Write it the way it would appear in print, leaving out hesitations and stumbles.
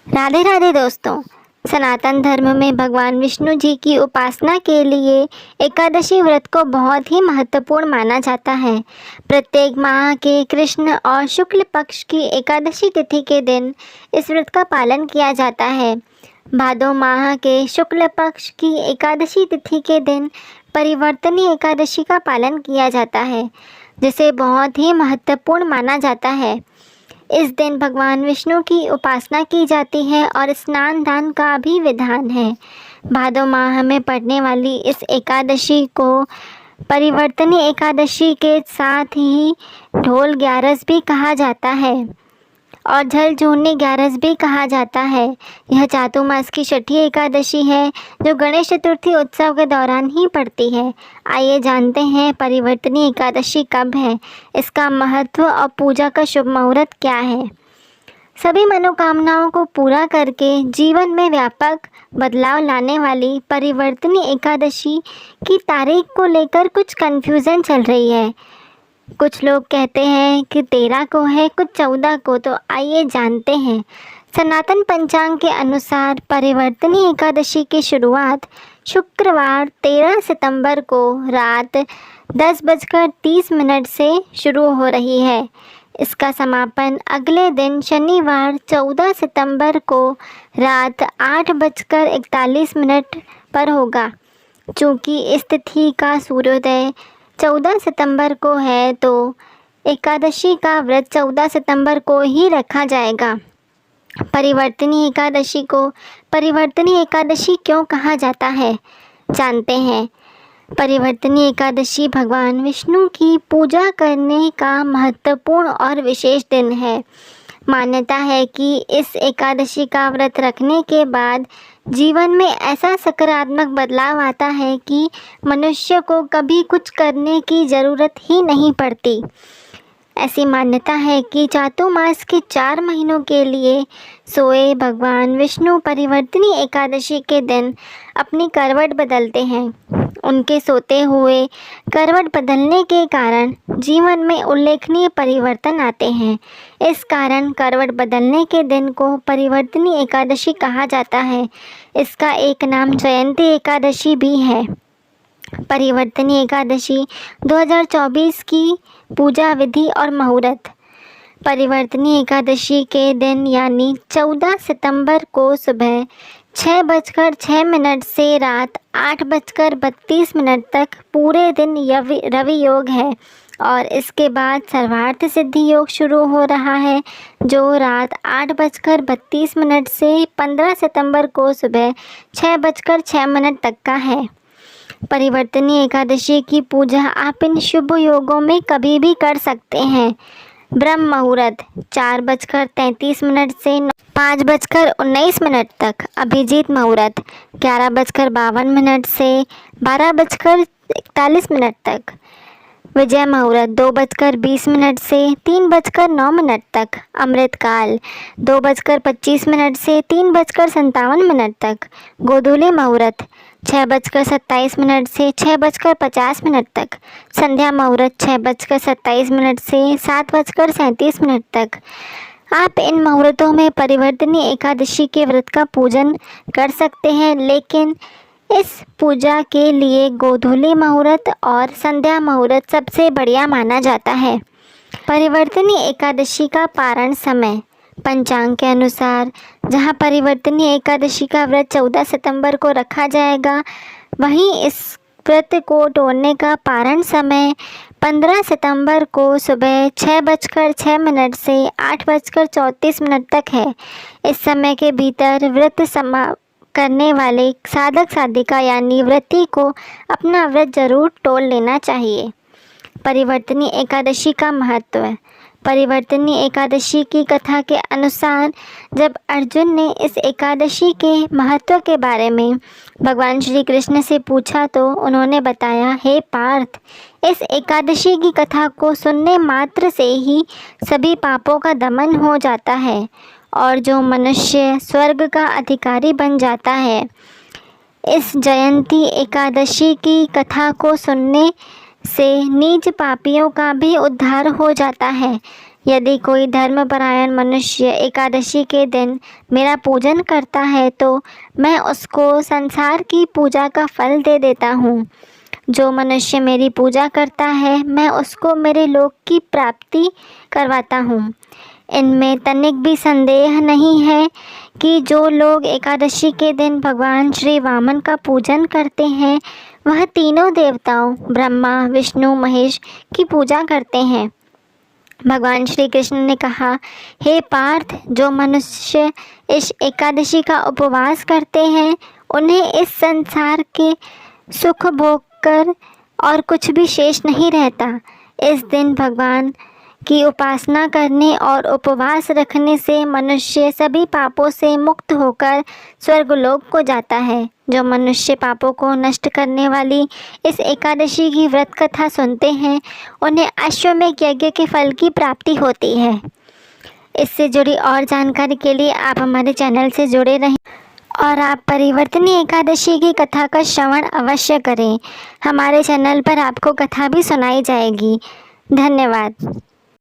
राधे राधे दोस्तों। सनातन धर्म में भगवान विष्णु जी की उपासना के लिए एकादशी व्रत को बहुत ही महत्वपूर्ण माना जाता है। प्रत्येक माह के कृष्ण और शुक्ल पक्ष की एकादशी तिथि के दिन इस व्रत का पालन किया जाता है। भादो माह के शुक्ल पक्ष की एकादशी तिथि के दिन परिवर्तनी एकादशी का पालन किया जाता है, जिसे बहुत ही महत्वपूर्ण माना जाता है। इस दिन भगवान विष्णु की उपासना की जाती है और स्नान दान का भी विधान है। भादो माह में पड़ने वाली इस एकादशी को परिवर्तनी एकादशी के साथ ही ढोल ग्यारस भी कहा जाता है और झलझूलनी ग्यारस भी कहा जाता है। यह चातुर्मास की छठी एकादशी है, जो गणेश चतुर्थी उत्सव के दौरान ही पड़ती है। आइए जानते हैं परिवर्तनी एकादशी कब है, इसका महत्व और पूजा का शुभ मुहूर्त क्या है। सभी मनोकामनाओं को पूरा करके जीवन में व्यापक बदलाव लाने वाली परिवर्तनी एकादशी की तारीख को लेकर कुछ कन्फ्यूज़न चल रही है। कुछ लोग कहते हैं कि 13 को है, कुछ 14 को। तो आइए जानते हैं। सनातन पंचांग के अनुसार परिवर्तनी एकादशी की शुरुआत शुक्रवार 13 सितंबर को रात 10:30 से शुरू हो रही है। इसका समापन अगले दिन शनिवार 14 सितंबर को रात 8:41 पर होगा। चूँकि इस तिथि का सूर्योदय 14 सितंबर को है, तो एकादशी का व्रत 14 सितंबर को ही रखा जाएगा। परिवर्तनी एकादशी को परिवर्तनी एकादशी क्यों कहा जाता है, जानते हैं। परिवर्तनी एकादशी भगवान विष्णु की पूजा करने का महत्वपूर्ण और विशेष दिन है। मान्यता है कि इस एकादशी का व्रत रखने के बाद जीवन में ऐसा सकारात्मक बदलाव आता है कि मनुष्य को कभी कुछ करने की ज़रूरत ही नहीं पड़ती। ऐसी मान्यता है कि चातुर्मास के 4 महीनों के लिए सोए भगवान विष्णु परिवर्तनी एकादशी के दिन अपनी करवट बदलते हैं। उनके सोते हुए करवट बदलने के कारण जीवन में उल्लेखनीय परिवर्तन आते हैं। इस कारण करवट बदलने के दिन को परिवर्तनी एकादशी कहा जाता है। इसका एक नाम जयंती एकादशी भी है। परिवर्तनी एकादशी 2024 की पूजा विधि और मुहूर्त। परिवर्तनी एकादशी के दिन यानी 14 सितंबर को सुबह 6:06 से रात 8:32 तक पूरे दिन रवि योग है और इसके बाद सर्वार्थ सिद्धि योग शुरू हो रहा है, जो रात 8:32 से 15 सितंबर को सुबह 6:06 तक का है। परिवर्तनी एकादशी की पूजा आप इन शुभ योगों में कभी भी कर सकते हैं। ब्रह्म मुहूर्त 4:33 से 5:19 तक। अभिजीत मुहूर्त 11:52 से 12:41 तक। विजय मुहूर्त 2:20 से 3:09 तक। अमृतकाल 2:25 से 3:57 तक। गोधूली मुहूर्त 6:27 से 6:50 तक। संध्या मुहूर्त 6:27 से 7:37 तक। आप इन मुहूर्तों में परिवर्तनी एकादशी के व्रत का पूजन कर सकते हैं, लेकिन इस पूजा के लिए गोधूली मुहूर्त और संध्या मुहूर्त सबसे बढ़िया माना जाता है। परिवर्तनी एकादशी का पारण समय। पंचांग के अनुसार जहां परिवर्तनी एकादशी का व्रत 14 सितंबर को रखा जाएगा, वहीं इस व्रत को तोड़ने का पारण समय 15 सितंबर को सुबह 6:06 से 8:34 तक है। इस समय के भीतर व्रत समाप्त करने वाले साधक साधिका यानी व्रती को अपना व्रत जरूर तोड़ लेना चाहिए। परिवर्तनी एकादशी का महत्व। परिवर्तनी एकादशी की कथा के अनुसार जब अर्जुन ने इस एकादशी के महत्व के बारे में भगवान श्री कृष्ण से पूछा, तो उन्होंने बताया, हे पार्थ, इस एकादशी की कथा को सुनने मात्र से ही सभी पापों का दमन हो जाता है और जो मनुष्य स्वर्ग का अधिकारी बन जाता है। इस जयंती एकादशी की कथा को सुनने से नीच पापियों का भी उद्धार हो जाता है। यदि कोई धर्मपरायण मनुष्य एकादशी के दिन मेरा पूजन करता है तो मैं उसको संसार की पूजा का फल दे देता हूँ। जो मनुष्य मेरी पूजा करता है मैं उसको मेरे लोक की प्राप्ति करवाता हूँ। इनमें तनिक भी संदेह नहीं है कि जो लोग एकादशी के दिन भगवान श्री वामन का पूजन करते हैं वह तीनों देवताओं ब्रह्मा विष्णु महेश की पूजा करते हैं। भगवान श्री कृष्ण ने कहा, हे पार्थ, जो मनुष्य इस एकादशी का उपवास करते हैं उन्हें इस संसार के सुख भोग कर और कुछ भी शेष नहीं रहता। इस दिन भगवान की उपासना करने और उपवास रखने से मनुष्य सभी पापों से मुक्त होकर स्वर्गलोक को जाता है। जो मनुष्य पापों को नष्ट करने वाली इस एकादशी की व्रत कथा सुनते हैं उन्हें अश्वमेध यज्ञ के फल की प्राप्ति होती है। इससे जुड़ी और जानकारी के लिए आप हमारे चैनल से जुड़े रहें और आप परिवर्तनी एकादशी की कथा का श्रवण अवश्य करें। हमारे चैनल पर आपको कथा भी सुनाई जाएगी। धन्यवाद।